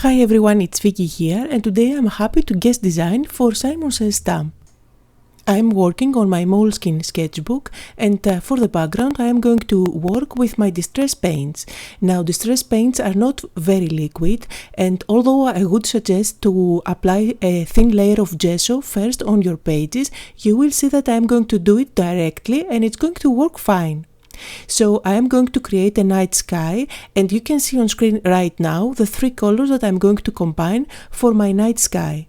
Hi everyone, it's Vicky here, and today I'm happy to guest design for Simon Says stamp. I'm working on my Moleskine sketchbook, and for the background I am going to work with my distress paints. Now, distress paints are not very liquid, and although I would suggest to apply a thin layer of gesso first on your pages, you will see that I'm going to do it directly and it's going to work fine. So I am going to create a night sky, and you can see on screen right now the three colors that I'm going to combine for my night sky.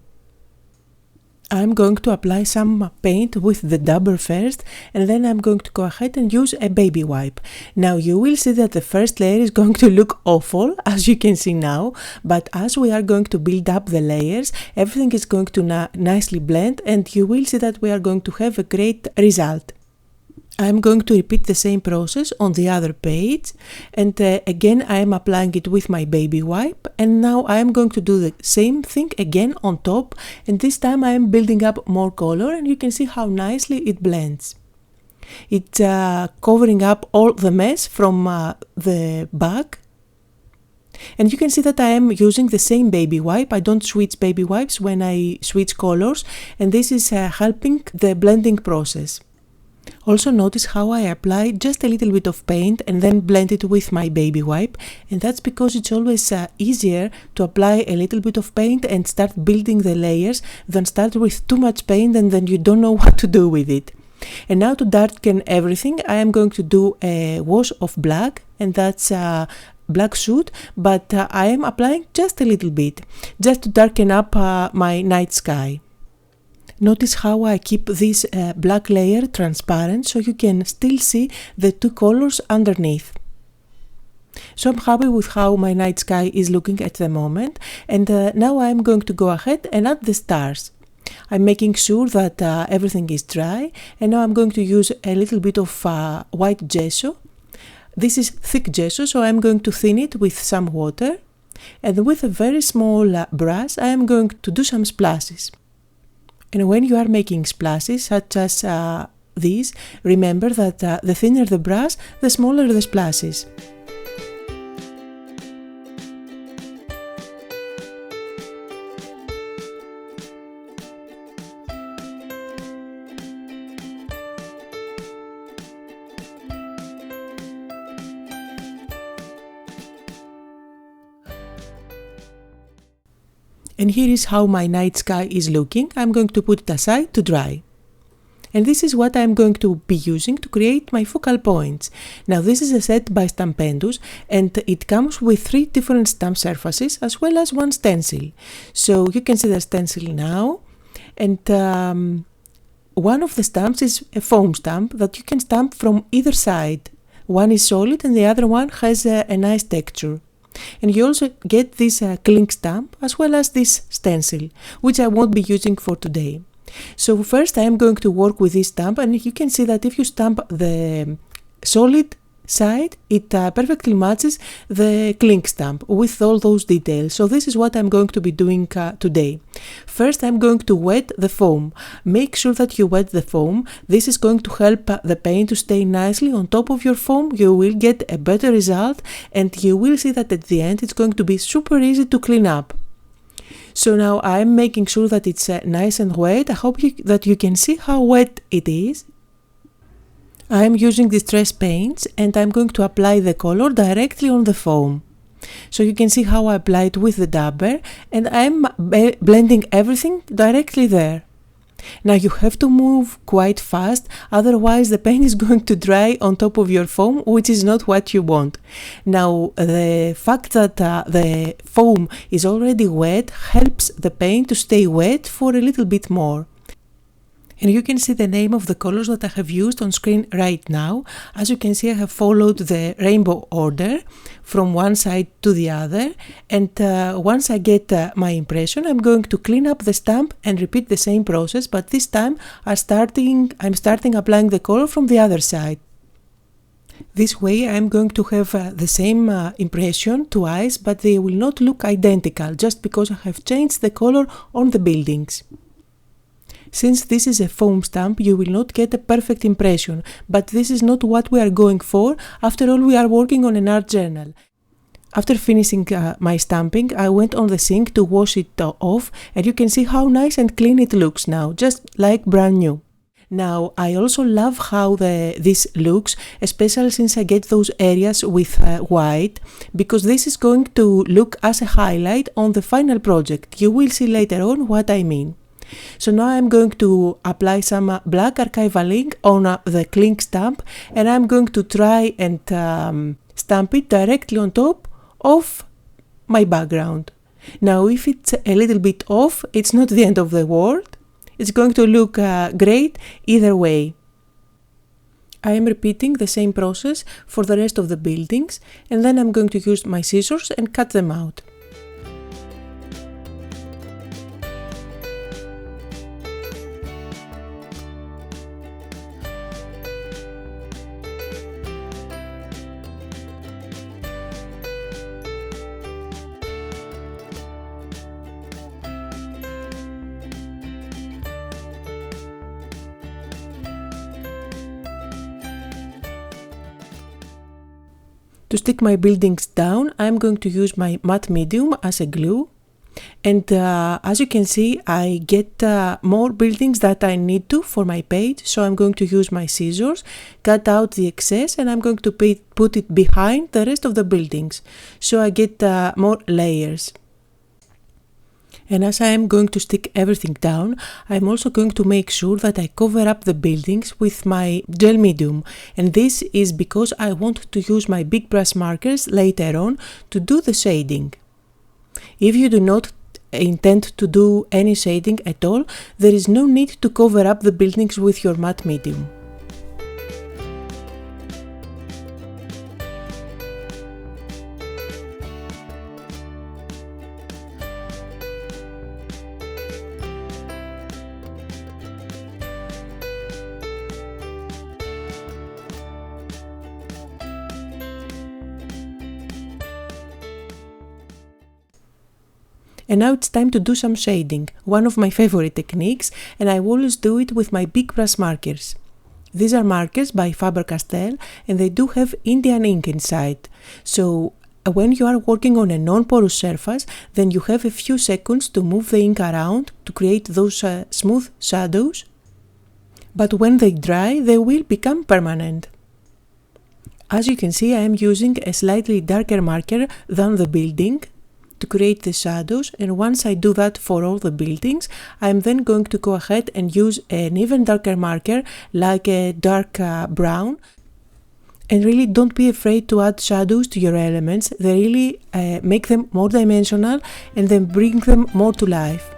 I'm going to apply some paint with the dabber first, and then I'm going to go ahead and use a baby wipe. Now you will see that the first layer is going to look awful, as you can see now, but as we are going to build up the layers, everything is going to nicely blend, and you will see that we are going to have a great result. I'm going to repeat the same process on the other page, and again I am applying it with my baby wipe, and now I am going to do the same thing again on top, and this time I am building up more color, and you can see how nicely it blends. It's covering up all the mess from the back. And you can see that I am using the same baby wipe. I don't switch baby wipes when I switch colors, and this is helping the blending process. Also notice how I apply just a little bit of paint and then blend it with my baby wipe, and that's because it's always easier to apply a little bit of paint and start building the layers than start with too much paint and then you don't know what to do with it. And now to darken everything, I am going to do a wash of black, and that's black soot, but I am applying just a little bit, just to darken up my night sky. Notice how I keep this black layer transparent so you can still see the two colors underneath. So I'm happy with how my night sky is looking at the moment, and now I'm going to go ahead and add the stars. I'm making sure that everything is dry, and now I'm going to use a little bit of white gesso. This is thick gesso, so I'm going to thin it with some water, and with a very small brush I am going to do some splashes. And when you are making splashes such as these, remember that the thinner the brush, the smaller the splashes. And here is how my night sky is looking. I'm going to put it aside to dry. And this is what I'm going to be using to create my focal points. Now this is a set by Stampendous, and it comes with 3 different stamp surfaces as well as 1 stencil. So you can see the stencil now, and one of the stamps is a foam stamp that you can stamp from either side. One is solid and the other one has a nice texture. And you also get this cling stamp as well as this stencil, which I won't be using for today. So first I am going to work with this stamp, and you can see that if you stamp the solid side, it perfectly matches the cling stamp with all those details. So this is what I'm going to be doing today. First I'm going to wet the foam. Make sure that you wet the foam. This is going to help the paint to stay nicely on top of your foam. You will get a better result, and you will see that at the end it's going to be super easy to clean up. So now I'm making sure that it's nice and wet. I hope that you can see how wet it is. I'm using distress paints, and I'm going to apply the color directly on the foam. So you can see how I apply it with the dabber, and I'm blending everything directly there. Now you have to move quite fast, otherwise the paint is going to dry on top of your foam, which is not what you want. Now the fact that the foam is already wet helps the paint to stay wet for a little bit more. And you can see the name of the colors that I have used on screen right now. As you can see, I have followed the rainbow order from one side to the other, and once I get my impression, I'm going to clean up the stamp and repeat the same process, but this time I'm starting applying the color from the other side. This way I'm going to have the same impression twice, but they will not look identical just because I have changed the color on the buildings. Since this is a foam stamp, you will not get a perfect impression, but this is not what we are going for. After all, we are working on an art journal. After finishing my stamping, I went on the sink to wash it off, and you can see how nice and clean it looks now, just like brand new. Now, I also love how this looks, especially since I get those areas with white, because this is going to look as a highlight on the final project. You will see later on what I mean. So now I'm going to apply some black archival ink on the cling stamp, and I'm going to try and stamp it directly on top of my background. Now, if it's a little bit off, it's not the end of the world. It's going to look great either way. I am repeating the same process for the rest of the buildings, and then I'm going to use my scissors and cut them out. To stick my buildings down, I'm going to use my matte medium as a glue. And as you can see, I get more buildings that I need to for my page. So I'm going to use my scissors, cut out the excess, and I'm going to put it behind the rest of the buildings. So I get more layers. And as I am going to stick everything down, I'm also going to make sure that I cover up the buildings with my gel medium. And this is because I want to use my big brush markers later on to do the shading. If you do not intend to do any shading at all, there is no need to cover up the buildings with your matte medium. And now it's time to do some shading, one of my favorite techniques, and I always do it with my big brush markers. These are markers by Faber-Castell, and they do have Indian ink inside. So when you are working on a non-porous surface, then you have a few seconds to move the ink around to create those smooth shadows. But when they dry, they will become permanent. As you can see, I am using a slightly darker marker than the building to create the shadows, and once I do that for all the buildings, I'm then going to go ahead and use an even darker marker like a dark brown. And really don't be afraid to add shadows to your elements. They really make them more dimensional and then bring them more to life.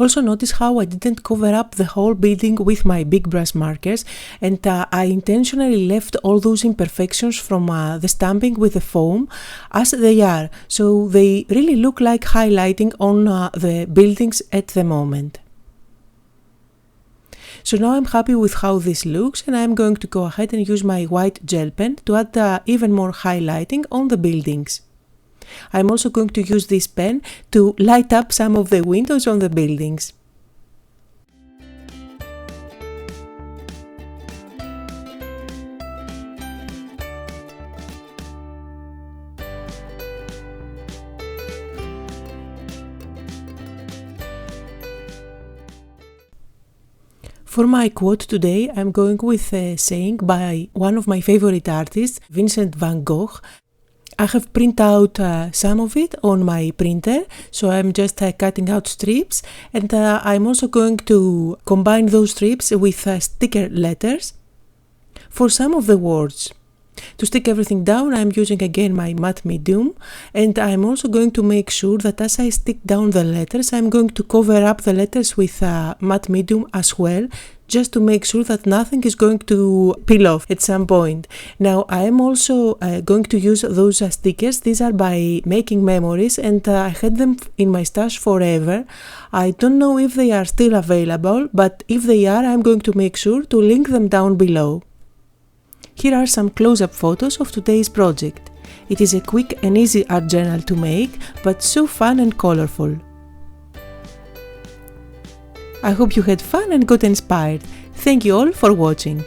Also notice how I didn't cover up the whole building with my big brush markers, and I intentionally left all those imperfections from the stamping with the foam as they are, so they really look like highlighting on the buildings at the moment. So now I'm happy with how this looks, and I'm going to go ahead and use my white gel pen to add even more highlighting on the buildings. I'm also going to use this pen to light up some of the windows on the buildings. For my quote today, I'm going with a saying by one of my favorite artists, Vincent van Gogh. I have printed out some of it on my printer, so I'm just cutting out strips, and I'm also going to combine those strips with sticker letters for some of the words. To stick everything down, I'm using again my matte medium, and I'm also going to make sure that as I stick down the letters, I'm going to cover up the letters with matte medium as well, just to make sure that nothing is going to peel off at some point. Now, I am also going to use those stickers. These are by Making Memories, and I had them in my stash forever. I don't know if they are still available, but if they are, I'm going to make sure to link them down below. Here are some close-up photos of today's project. It is a quick and easy art journal to make, but so fun and colorful. I hope you had fun and got inspired. Thank you all for watching.